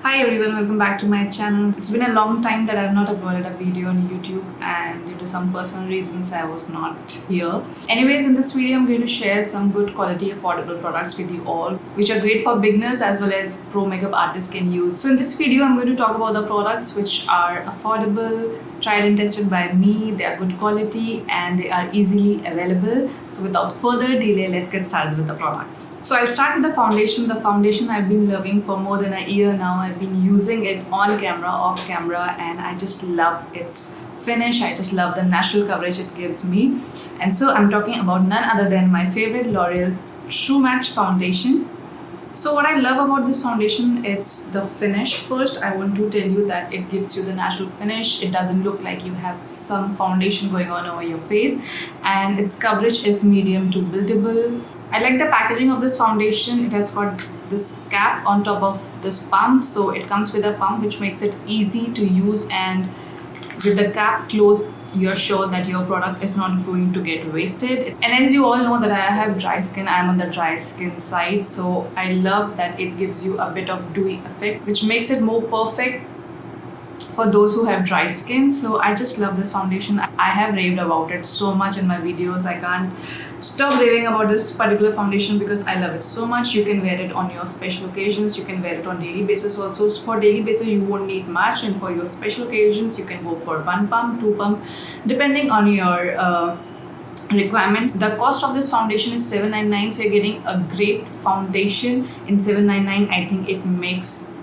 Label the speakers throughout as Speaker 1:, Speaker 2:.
Speaker 1: Hi everyone, welcome back to my channel. It's been a long time that I've not uploaded a video on YouTube, and due to some personal reasons I was not here. Anyways, in this video I'm going to share some good quality affordable products with you all, which are great for beginners as well as pro makeup artists can use. So in this video I'm going to talk about the products which are affordable, tried and tested by me, they are good quality and they are easily available. So without further delay, let's get started with the products. So I'll start with the foundation. The foundation I've been loving for more than a year now. I've been using it on camera, off camera, and I just love its finish. I just love the natural coverage it gives me. And so I'm talking about none other than my favorite L'Oreal True Match foundation. So what I love about this foundation, it's the finish. First, I want to tell you that it gives you the natural finish. It doesn't look like you have some foundation going on over your face, and its coverage is medium to buildable. I like the packaging of this foundation. It has got this cap on top of this pump, so it comes with a pump which makes it easy to use, and with the cap closed you're sure that your product is not going to get wasted. And as you all know that I have dry skin, I'm on the dry skin side, so I love that it gives you a bit of dewy effect which makes it more perfect for those who have dry skin. So I just love this foundation. I have raved about it so much in my videos. I can't stop raving about this particular foundation because I love it so much. You can wear it on your special occasions, you can wear it on daily basis also. So for daily basis you won't need much, and for your special occasions you can go for 1 pump, 2 pump, depending on your requirement. The cost of this foundation is $7.99, so you're getting a great foundation in $7.99. I think it makes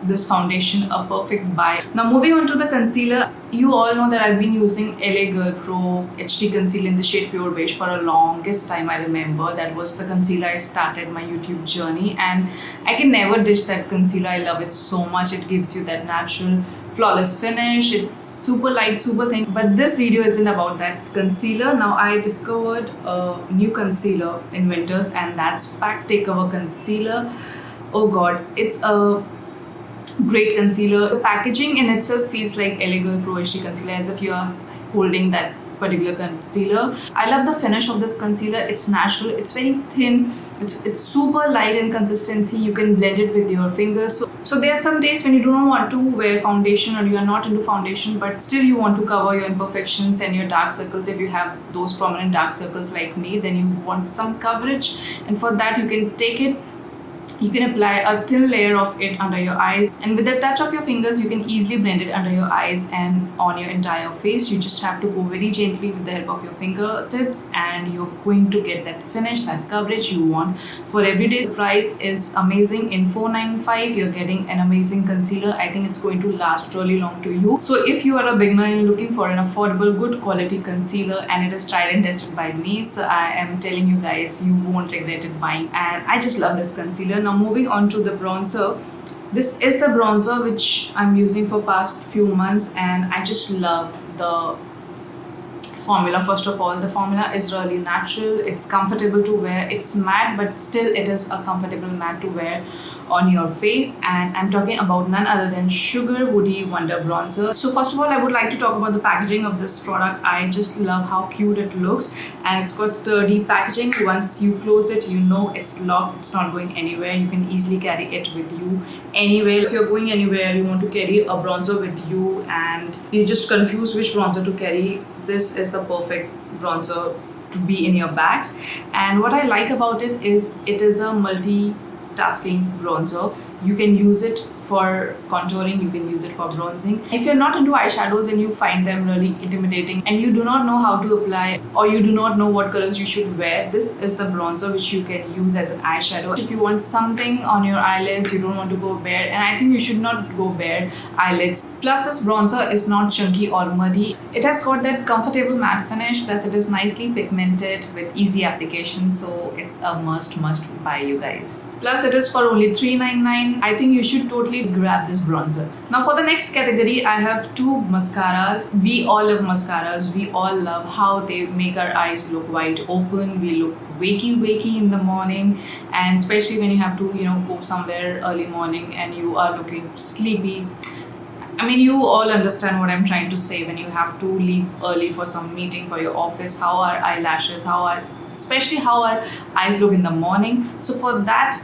Speaker 1: this foundation a perfect buy. Now moving on to the concealer, you all know that I've been using LA Girl Pro HD Concealer in the shade Pure Beige for a longest time. I remember that was the concealer I started my YouTube journey, and I can never ditch that concealer. I love it so much. It gives you that natural flawless finish. It's super light, super thin. But this video isn't about that concealer. Now I discovered a new concealer in winters, and that's Pack Takeover Concealer. Oh god, it's a great concealer. The packaging in itself feels like LA Girl Pro HD Concealer, as if you are holding that particular concealer. I love the finish of this concealer. It's natural, it's very thin, it's super light in consistency. You can blend it with your fingers. So there are some days when you do not want to wear foundation, or you are not into foundation, but still you want to cover your imperfections and your dark circles. If you have those prominent dark circles like me, then you want some coverage, and for that you can take it. You can apply a thin layer of it under your eyes, and with the touch of your fingers you can easily blend it under your eyes and on your entire face. You just have to go very gently with the help of your fingertips, and you're going to get that finish, that coverage you want. For everyday, the price is amazing. In $4.95 you're getting an amazing concealer. I think it's going to last really long to you. So if you are a beginner and you're looking for an affordable, good quality concealer, and it is tried and tested by me, so I am telling you guys, you won't regret it buying. And I just love this concealer. Now moving on to the bronzer. This is the bronzer which I'm using for past few months, and I just love the formula. First of all, the formula is really natural. It's comfortable to wear. It's matte, but still it is a comfortable matte to wear on your face. And I'm talking about none other than Sugar Woody Wonder Bronzer. So first of all, I would like to talk about the packaging of this product. I just love how cute it looks, and it's got sturdy packaging. Once you close it, you know it's locked, it's not going anywhere. You can easily carry it with you anywhere. If you're going anywhere, you want to carry a bronzer with you and you're just confused which bronzer to carry, this is the perfect bronzer to be in your bags. And what I like about it is a multitasking bronzer. You can use it for contouring, you can use it for bronzing. If you're not into eyeshadows and you find them really intimidating and you do not know how to apply, or you do not know what colors you should wear, this is the bronzer which you can use as an eyeshadow. If you want something on your eyelids, you don't want to go bare, and I think you should not go bare eyelids. Plus this bronzer is not chunky or muddy. It has got that comfortable matte finish, plus it is nicely pigmented with easy application, so it's a must buy, you guys. Plus it is for only $3.99. I think you should totally grab this bronzer. Now for the next category, I have two mascaras. We all love mascaras. We all love how they make our eyes look wide open. We look wakey in the morning, and especially when you have to go somewhere early morning and you are looking sleepy. I mean, you all understand what I'm trying to say. When you have to leave early for some meeting for your office, how our eyelashes, especially how our eyes look in the morning. So for that,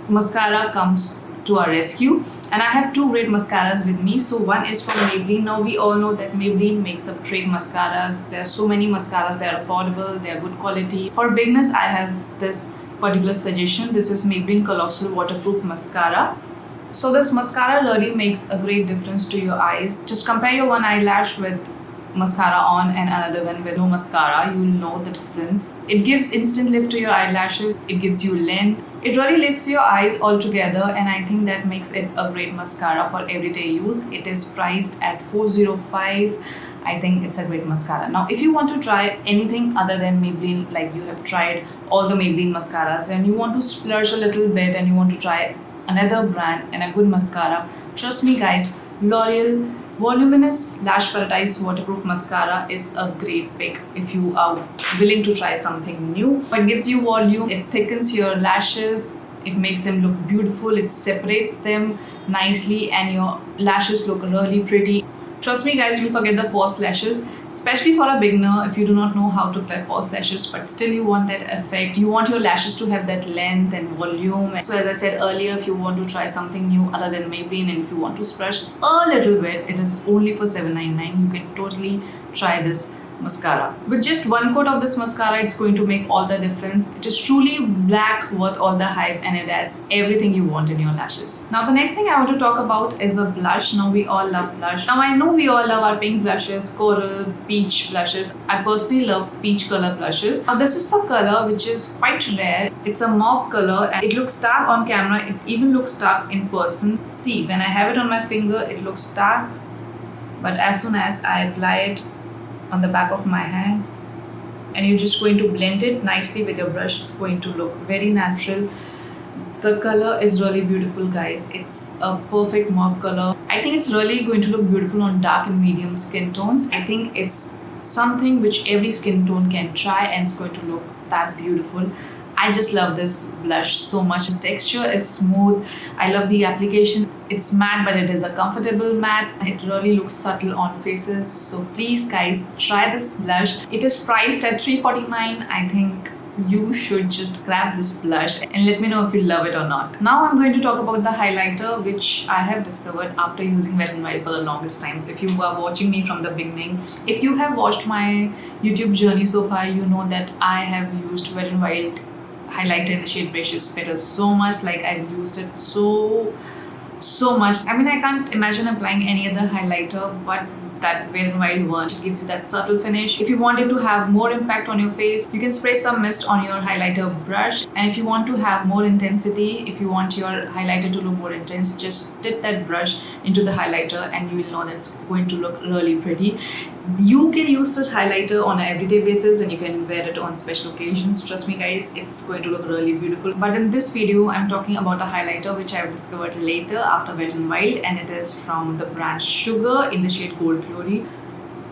Speaker 1: mascara comes to our rescue. And I have two great mascaras with me. So one is from Maybelline. Now we all know that Maybelline makes up great mascaras. There are so many mascaras, they are affordable, they are good quality. For beginners, I have this particular suggestion. This is Maybelline Colossal Waterproof Mascara. So this mascara really makes a great difference to your eyes. Just compare your one eyelash with mascara on and another one with no mascara. You will know the difference. It gives instant lift to your eyelashes. It gives you length. It really lifts your eyes all together, and I think that makes it a great mascara for everyday use. It is priced at $405. I think it's a great mascara. Now, if you want to try anything other than Maybelline, like you have tried all the Maybelline mascaras and you want to splurge a little bit and you want to try another brand and a good mascara, trust me guys, L'Oreal Voluminous Lash Paradise Waterproof Mascara is a great pick if you are willing to try something new. It gives you volume, it thickens your lashes, it makes them look beautiful, it separates them nicely, and your lashes look really pretty. Trust me guys, you'll forget the false lashes, especially for a beginner if you do not know how to apply false lashes, but still you want that effect. You want your lashes to have that length and volume. So as I said earlier, if you want to try something new other than Maybelline and if you want to splurge a little bit, it is only for $7.99. You can totally try this mascara. With just one coat of this mascara, it's going to make all the difference. It is truly black, worth all the hype, and it adds everything you want in your lashes. Now the next thing I want to talk about is a blush. Now we all love blush. Now I know we all love our pink blushes, coral, peach blushes. I personally love peach color blushes. Now this is the color which is quite rare. It's a mauve color and it looks dark on camera. It even looks dark in person. See, when I have it on my finger, it looks dark, but as soon as I apply it on the back of my hand and you're just going to blend it nicely with your brush, it's going to look very natural. The color is really beautiful guys. It's a perfect mauve color. I think it's really going to look beautiful on dark and medium skin tones. I think it's something which every skin tone can try and it's going to look that beautiful. I just love this blush so much. The texture is smooth. I love the application. It's matte, but it is a comfortable matte. It really looks subtle on faces. So please guys, try this blush. It is priced at $349. I think you should just grab this blush and let me know if you love it or not. Now I'm going to talk about the highlighter which I have discovered after using Wet n Wild for the longest time. So if you were watching me from the beginning, if you have watched my YouTube journey so far, you know that I have used Wet n Wild highlighter in the shade Precious Petals so much. Like I've used it so much. I mean, I can't imagine applying any other highlighter but that Wet n Wild one. It gives you that subtle finish. If you wanted to have more impact on your face, you can spray some mist on your highlighter brush, and if you want to have more intensity, if you want your highlighter to look more intense, just dip that brush into the highlighter and you will know that's going to look really pretty. You can use this highlighter on an everyday basis and you can wear it on special occasions. Trust me guys, it's going to look really beautiful. But in this video, I'm talking about a highlighter which I've discovered later after Wet n Wild, and it is from the brand Sugar in the shade Gold Glory.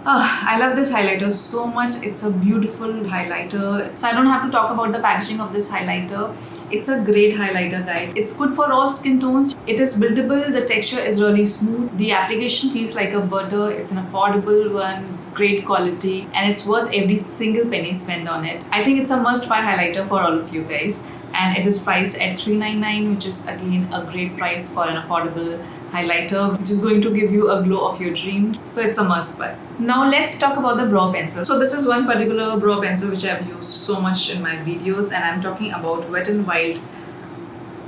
Speaker 1: I love this highlighter so much. It's a beautiful highlighter. So I don't have to talk about the packaging of this highlighter. It's a great highlighter guys. It's good for all skin tones. It is buildable. The texture is really smooth. The application feels like a butter. It's an affordable one, great quality, and it's worth every single penny spent on it. I think it's a must-buy highlighter for all of you guys. And it is priced at $399, which is again a great price for an affordable highlighter, which is going to give you a glow of your dreams. So it's a must buy. Now let's talk about the brow pencil. So this is one particular brow pencil which I've used so much in my videos, and I'm talking about Wet n Wild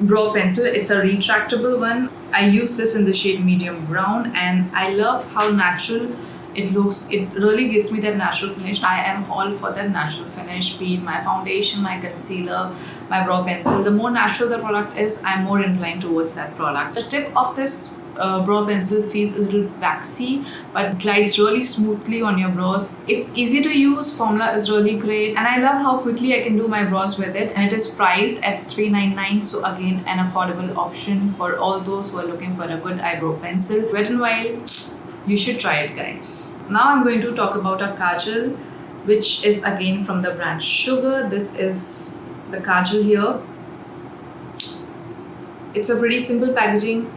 Speaker 1: brow pencil. It's a retractable one. I use this in the shade medium brown and I love how natural it looks. It really gives me that natural finish. I am all for that natural finish, be it my foundation, my concealer, my brow pencil. The more natural the product is, I'm more inclined towards that product. The tip of this brow pencil feels a little waxy but glides really smoothly on your brows. It's easy to use, formula is really great, and I love how quickly I can do my brows with it, and it is priced at $399. So again, an affordable option for all those who are looking for a good eyebrow pencil. Wet n Wild, you should try it guys. Now I'm going to talk about a kajal which is again from the brand Sugar. This is the kajal here. It's a pretty simple packaging.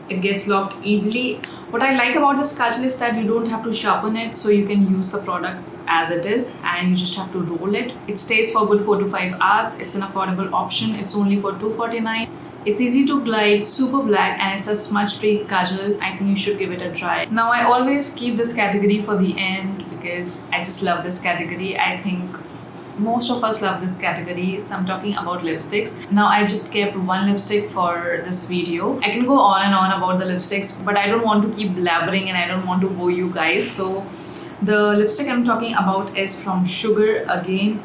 Speaker 1: It gets locked easily. What I like about this kajal is that you don't have to sharpen it, so you can use the product as it is and you just have to roll it. It stays for good 4 to 5 hours. It's an affordable option. It's only for $249. It's easy to glide, super black, and it's a smudge-free kajal. I think you should give it a try. Now, I always keep this category for the end because I just love this category. I think most of us love this category. So I'm talking about lipsticks. Now I just kept one lipstick for this video. I can go on and on about the lipsticks, but I don't want to keep blabbering and I don't want to bore you guys. So the lipstick I'm talking about is from Sugar again.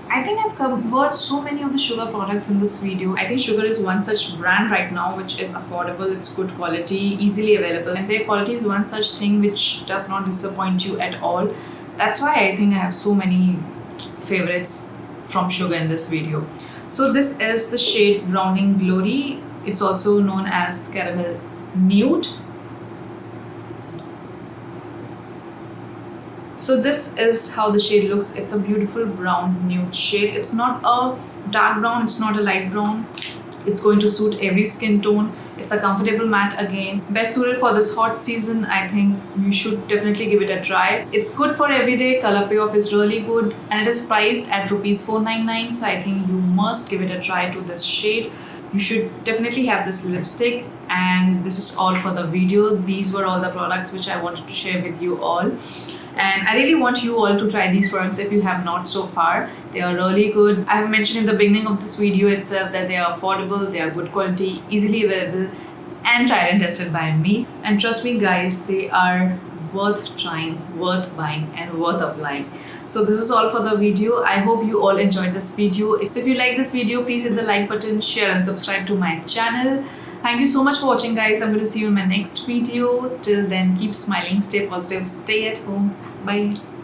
Speaker 1: I think I've covered so many of the Sugar products in this video. I think Sugar is one such brand right now which is affordable, it's good quality, easily available, and their quality is one such thing which does not disappoint you at all. That's why I think I have so many favorites from Sugar in this video. So this is the shade Browning Glory. It's also known as Caramel Nude. So this is how the shade looks. It's a beautiful brown nude shade. It's not a dark brown, it's not a light brown. It's going to suit every skin tone. It's a comfortable matte again. Best suited for this hot season. I think you should definitely give it a try. It's good for everyday. Color payoff is really good. And it is priced at rupees 499. So I think you must give it a try to this shade. You should definitely have this lipstick. And this is all for the video. These were all the products which I wanted to share with you all. And I really want you all to try these products if you have not so far. They are really good. I have mentioned in the beginning of this video itself that they are affordable, they are good quality, easily available, and tried and tested by me. And trust me guys, they are worth trying, worth buying, and worth applying. So this is all for the video. I hope you all enjoyed this video. So if you like this video, please hit the like button, share and subscribe to my channel. Thank you so much for watching guys. I'm going to see you in my next video. Till then, keep smiling, stay positive, stay at home. Bye.